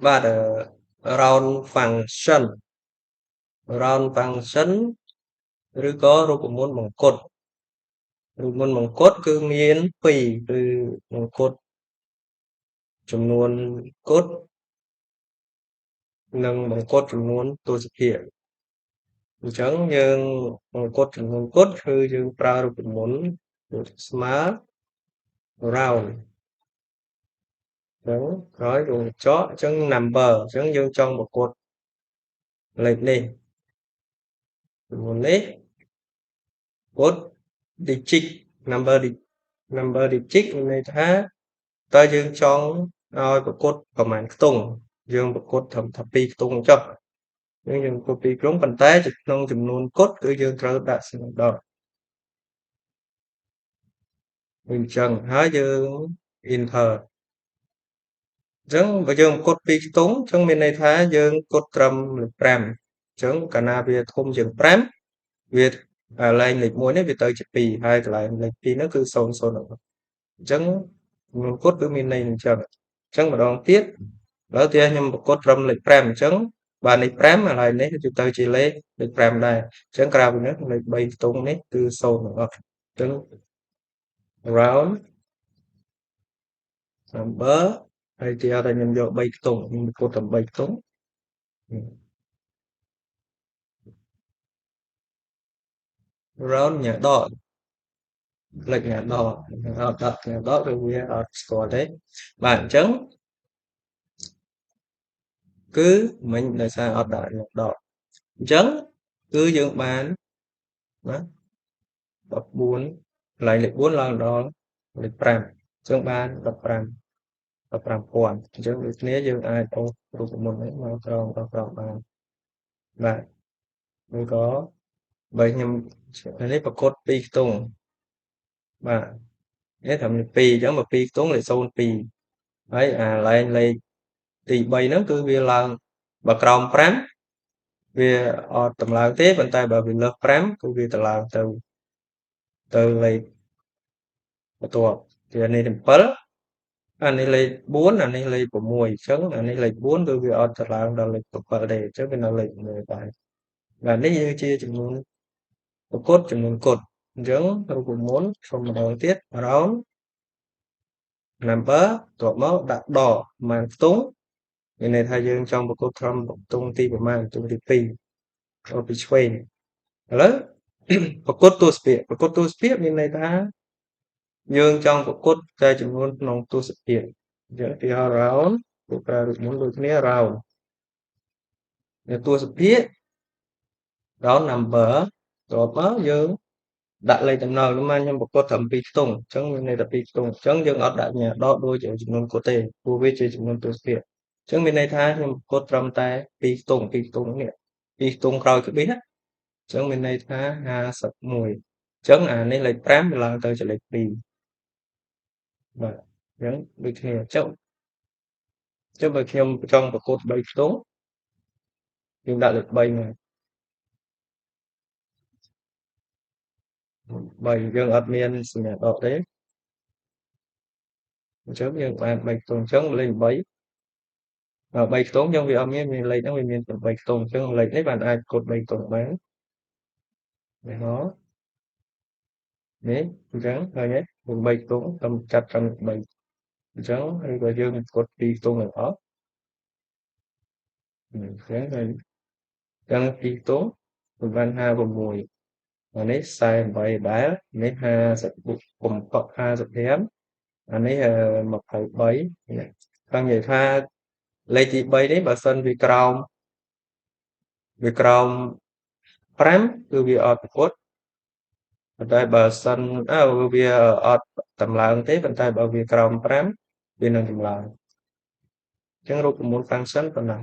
បាទ round function round function ឬក៏រូបមន្តមង្គតរូបមន្តមង្គតគឺមានពីរគឺមង្គតចំនួនគត់និងមង្គតចំនួនទស្សភាគអញ្ចឹងយើងមង្គតចំនួនគត់គឺយើងប្រើរូបមន្តដូចស្មើ round អញ្ចឹងក្រោយយើងចកអញ្ចឹង number អញ្ចឹងយើងចង់ប្រកួតលេខនេះចំនួននេះគត់ digit number digit មានន័យថាតើយើងចង់ឲ្យប្រកួតប្រមាណខ្ទង់យើងប្រកួតត្រឹមថា2ខ្ទង់ចុះយើងប្រកួត2ខ្ទង់ប៉ុន្តែក្នុងចំនួនគត់គឺយើងត្រូវដាក់ស្នូលដកអញ្ចឹងហើយយើង enter អញ្ចឹងបើយើងប្រកួត2ខ្ទង់អញ្ចឹងមានន័យថាយើងគត់ត្រឹមលេខ5អញ្ចឹងកាលណាវាធំជាង5វាលែងលេខ1នេះវាទៅជា2ហើយកន្លែងលេខ2នោះគឺ0 0អញ្ចឹងចំនួនគត់គឺមានន័យអញ្ចឹងអញ្ចឹងម្ដងទៀតឥឡូវទៀតខ្ញុំប្រកួតត្រឹមលេខ5អញ្ចឹងបាទលេខ5កន្លែងនេះគឺទៅជាលេខ5ដែរអញ្ចឹងក្រៅពីនេះលេខ3ខ្ទង់នេះគឺ0ទាំងអស់អញ្ចឹង round number ហើយទីអត់ខ្ញុំយក3ខ្ទង់ខ្ញុំប្រកួតត្រឹម3ខ្ទង់ round ញ៉ាដកលេខញ៉ាដកអត់ដាក់ញ៉ាដកគឺវាអត់ស្គាល់ទេបាទអញ្ចឹងគឺមិញដោយសារអត់ដាក់ញ៉ាដកអញ្ចឹងគឺយើងបានណា14កន្លែងលេខ4ឡើងដល់លេខ5អញ្ចឹងបាន15,000អញ្ចឹងដូចគ្នាយើងអាចអូសរូបមន្តនេះមកក្រោមបានបាទឬក៏បើខ្ញុំនេះប្រកួត2ខ្ទង់បាទនេះត្រឹម2អញ្ចឹងមក2ខ្ទង់លេខ02ហើយអាឡែងលេខទី3ហ្នឹងគឺវាឡើងបើក្រោម5វាអត់តម្លើងទេប៉ុន្តែបើវាលើស5គឺវាតម្លើងទៅលេខបន្ទាប់គឺអានេះ7អានេះលេខ4អានេះលេខ6អញ្ចឹងអានេះលេខ4គឺវាអត់តម្លើងដល់លេខ7ទេអញ្ចឹងវានៅលេខ1ដែរបាទនេះគឺជាចំនួនប្រកួតចំនួនគត់អញ្ចឹងរូបមន្តខ្ញុំម្ដងទៀត round number តបមកដាក់ដកប្រមាណខ្ទង់មានន័យថាយើងចង់ប្រកួតត្រឹមខ្ទង់ទីប្រមាណខ្ទង់ទី2ទៅពីឆ្វេងឥឡូវប្រកួតទស្សភាគមានន័យថាយើងចង់ប្រកួតតែចំនួនក្នុងទស្សភាគអញ្ចឹងទីហោ round គឺប្រើរូបមន្តដូចគ្នា round នៅទស្សភាគ round number តបមកយើងដាក់លេខតំណខ្ញុំប្រកួតត្រឹម2ខ្ទង់អញ្ចឹងមានន័យថា2ខ្ទង់អញ្ចឹងយើងអត់ដាក់ញ៉ាដកដូចចំនួនគត់ទេព្រោះវាជាចំនួនទស្សភាគអញ្ចឹងមានន័យថាខ្ញុំប្រកួតត្រឹមតែ2ខ្ទង់នេះ2ខ្ទង់ក្រោយក្បៀសអញ្ចឹងមានន័យថា51អញ្ចឹងអានេះលេខ5វាឡើងទៅជាលេខ2បាទអញ្ចឹងដូចគ្នាចុះបើខ្ញុំចង់ប្រកួត3ខ្ទង់ខ្ញុំដាក់លេខ3មក3យើងអត់មានសញ្ញាដកទេអញ្ចឹងយើងបាន3ខ្ទង់អញ្ចឹងលេខ3 3ខ្ទង់អញ្ចឹងវាអត់មានលេខហ្នឹងវាមាន8ខ្ទង់អញ្ចឹងលេខនេះបានអាចកត់3ខ្ទង់បាននេះមកនេះអញ្ចឹងឃើញទេ3ខ្ទង់តាមចាត់ត្រឹម3អញ្ចឹងឬក៏យើងកត់2ខ្ទង់ទាំងអស់អញ្ចឹងហើយអញ្ចឹង2ខ្ទង់វាបាន56អានេះ48ដែរនេះ50កំប៉ុក55អានេះ23ខាងនិយាយថាលេខទី3នេះបើសិនវាក្រោម5គឺវាអត់ប្រកួតប៉ុន្តែបើសិនវាអត់តម្លើងទេប៉ុន្តែបើវាក្រោម5វានឹងតម្លើងអញ្ចឹងរូបមន្ត function ប៉ុណ្ណា